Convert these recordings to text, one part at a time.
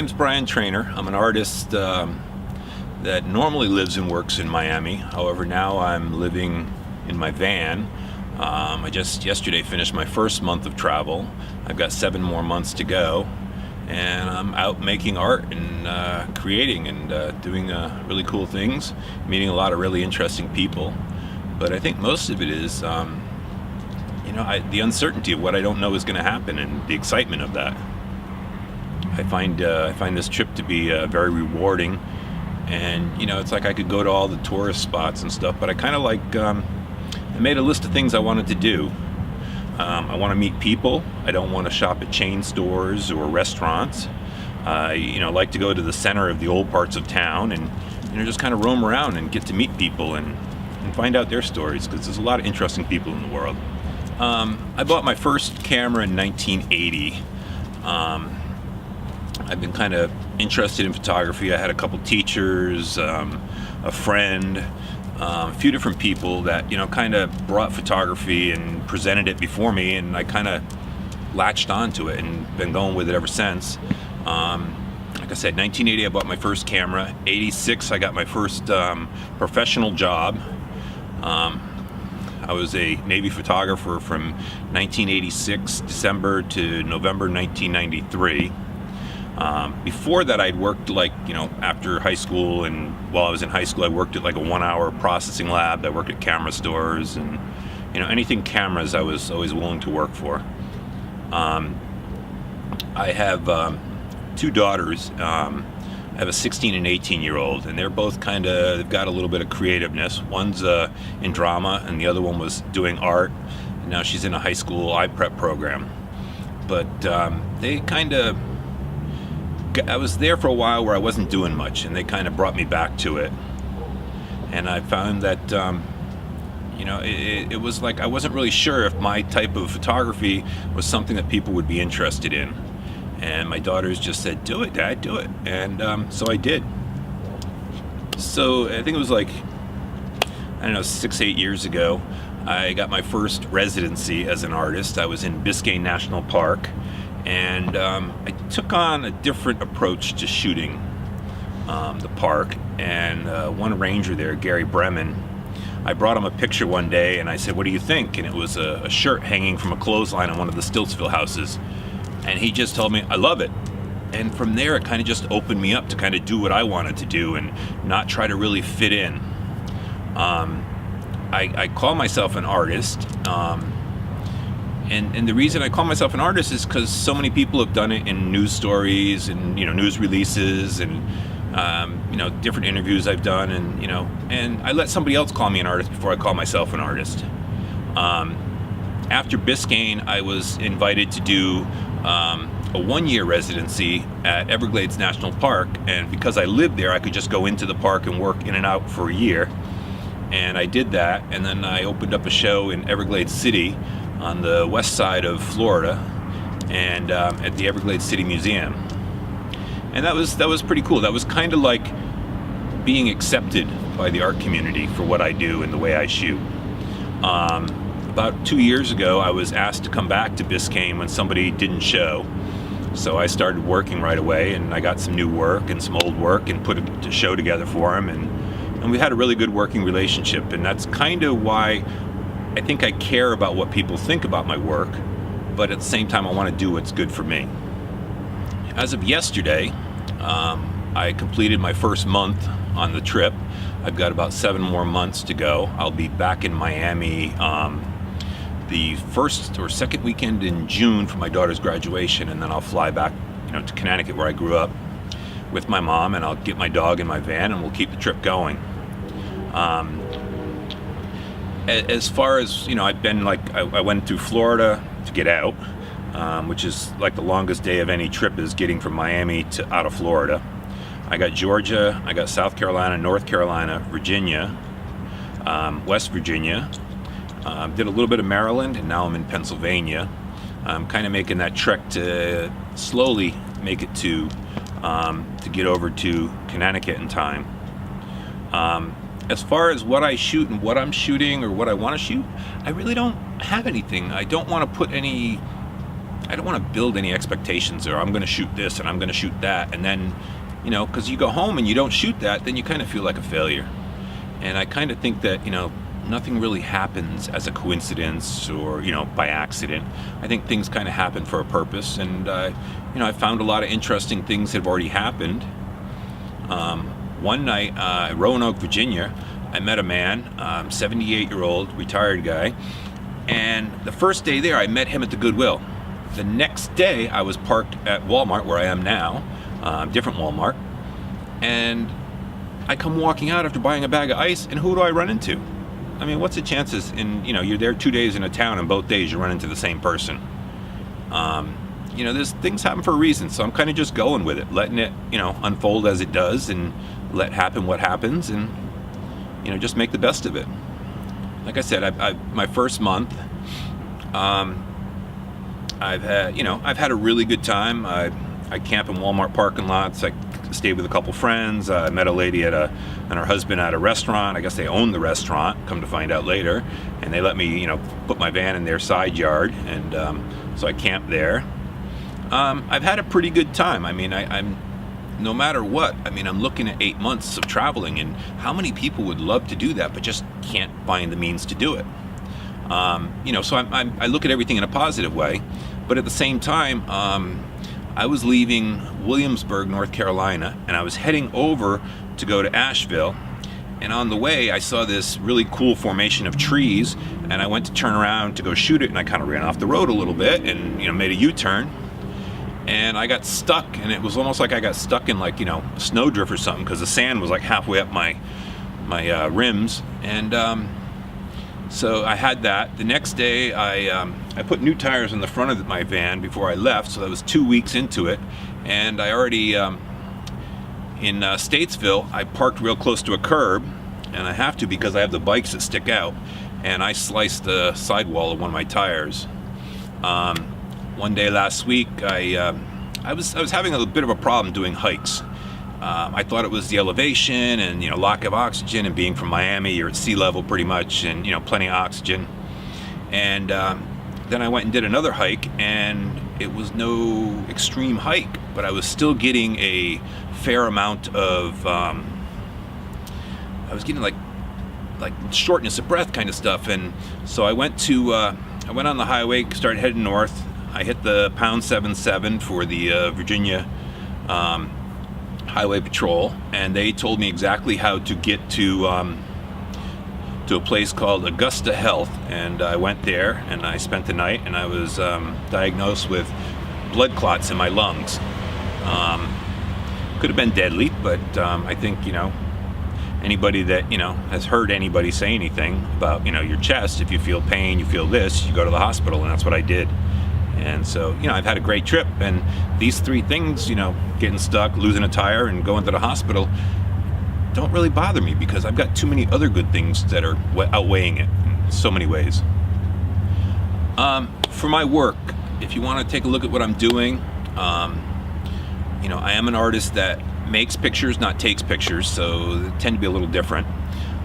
name's Brian Trainor. I'm an artist that normally lives and works in Miami. However, now I'm living in my van. I just yesterday finished my first month of travel. I've got 7 more months to go, and I'm out making art and creating and doing really cool things, meeting a lot of really interesting people. But I think most of it is the uncertainty of what I don't know is going to happen and the excitement of that. I find this trip to be very rewarding, and it's like I could go to all the tourist spots and stuff, but I kind of like I made a list of things I wanted to do. I want to meet people. I don't want to shop at chain stores or restaurants. I like to go to the center of the old parts of town and just kind of roam around and get to meet people and find out their stories, because there's a lot of interesting people in the world. I bought my first camera in 1980. I've been kind of interested in photography. I had a couple teachers, a friend, a few different people that kind of brought photography and presented it before me, and I kind of latched onto it and been going with it ever since. Like I said, 1980 I bought my first camera. 86 I got my first professional job. I was a Navy photographer from 1986 December to November 1993. Before that, I'd worked after high school, and while I was in high school I worked at like a 1-hour processing lab. I worked at camera stores, and anything cameras I was always willing to work for. I have 2 daughters. I have a 16 and 18-year-old, and they're both they've got a little bit of creativeness. One's in drama, and the other one was doing art, and now she's in a high school iPrep program. But I was there for a while where I wasn't doing much, and they kind of brought me back to it. And I found that, it was like I wasn't really sure if my type of photography was something that people would be interested in. And my daughters just said, "Do it, Dad, do it." And so I did. So I think it was 6-8 years ago, I got my first residency as an artist. I was in Biscayne National Park. And I took on a different approach to shooting the park, and one ranger there, Gary Bremen, I brought him a picture one day and I said, "What do you think?" And it was a shirt hanging from a clothesline on one of the Stiltsville houses, and he just told me, "I love it." And from there it kind of just opened me up to kind of do what I wanted to do and not try to really fit in. I call myself an artist. And the reason I call myself an artist is because so many people have done it in news stories and news releases and different interviews I've done, and I let somebody else call me an artist before I call myself an artist. After Biscayne, I was invited to do a 1-year residency at Everglades National Park, and because I lived there, I could just go into the park and work in and out for a year. And I did that, and then I opened up a show in Everglades City on the west side of Florida, and at the Everglades City Museum. And that was pretty cool. That was kind of like being accepted by the art community for what I do and the way I shoot. About 2 years ago, I was asked to come back to Biscayne when somebody didn't show. So I started working right away, and I got some new work and some old work and put a show together for him, and we had a really good working relationship. And that's kind of why I think I care about what people think about my work, but at the same time I want to do what's good for me. As of yesterday, I completed my first month on the trip. I've got about 7 more months to go. I'll be back in Miami the first or second weekend in June for my daughter's graduation, and then I'll fly back to Connecticut, where I grew up, with my mom, and I'll get my dog in my van, and we'll keep the trip going. As far as I've been I went through Florida to get out, which is like the longest day of any trip is getting from Miami to out of Florida. I got Georgia, I got South Carolina, North Carolina, Virginia, West Virginia. Did a little bit of Maryland, and now I'm in Pennsylvania. I'm kind of making that trek to slowly make it to get over to Connecticut in time. As far as what I shoot and what I'm shooting or what I want to shoot, I really don't have anything. I don't want to put any I don't want to build any expectations, or I'm going to shoot this and I'm going to shoot that, and then, you know, because you go home and you don't shoot that, then you kind of feel like a failure. And I kind of think that, you know, nothing really happens as a coincidence or, you know, by accident. I think things kind of happen for a purpose, and you know, I found a lot of interesting things that have already happened. One night in Roanoke, Virginia, I met a man, 78-year-old retired guy, and the first day there I met him at the Goodwill. The next day I was parked at Walmart, where I am now, different Walmart, and I come walking out after buying a bag of ice, and who do I run into? I mean, what's the chances in, you know, you're there 2 days in a town and both days you run into the same person? You know, there's things happen for a reason, so I'm kind of just going with it, letting it, you know, unfold as it does, and let happen what happens, and, you know, just make the best of it. Like I said, my first month, I've had a really good time. I camp in Walmart parking lots. I stayed with a couple friends. I met a lady and her husband at a restaurant. I guess they own the restaurant, come to find out later. And they let me, you know, put my van in their side yard, and so I camped there. I've had a pretty good time. I mean, I'm no matter what. I mean, I'm looking at 8 months of traveling, and how many people would love to do that but just can't find the means to do it? You know, so I look at everything in a positive way, but at the same time, I was leaving Williamsburg, North Carolina, and I was heading over to go to Asheville. And on the way, I saw this really cool formation of trees, and I went to turn around to go shoot it, and I kind of ran off the road a little bit, and, you know, made a U-turn, and I got stuck, and it was almost like I got stuck in, like, you know, a snowdrift or something, because the sand was like halfway up my rims, and so I had that. The next day, I put new tires on the front of my van before I left, so that was 2 weeks into it, and I already, in Statesville, I parked real close to a curb, and I have to because I have the bikes that stick out, and I sliced the sidewall of one of my tires. One day last week, I was having a bit of a problem doing hikes. I thought it was the elevation and, you know, lack of oxygen, and being from Miami, you're at sea level pretty much, and, you know, plenty of oxygen. And then I went and did another hike, and it was no extreme hike, but I was still getting a fair amount of, I was getting like shortness of breath kind of stuff. And so I went on the highway, started heading north. I hit the pound 77 for the Virginia Highway Patrol, and they told me exactly how to get to a place called Augusta Health, and I went there and I spent the night, and I was diagnosed with blood clots in my lungs. Could have been deadly, but I think, you know, anybody that, you know, has heard anybody say anything about, you know, your chest, if you feel pain, you feel this, you go to the hospital, and that's what I did. And so, you know, I've had a great trip, and these three things, you know, getting stuck, losing a tire, and going to the hospital, don't really bother me, because I've got too many other good things that are outweighing it in so many ways. For my work, if you want to take a look at what I'm doing, you know, I am an artist that makes pictures, not takes pictures, so they tend to be a little different.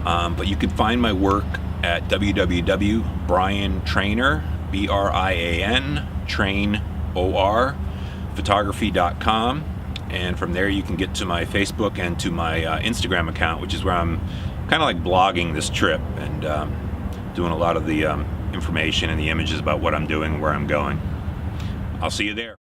But you can find my work at www.Brian Trainor, BRIAN, Trainor, photography.com, and from there you can get to my Facebook and to my Instagram account, which is where I'm kind of like blogging this trip and doing a lot of the information and the images about what I'm doing and where I'm going. I'll see you there.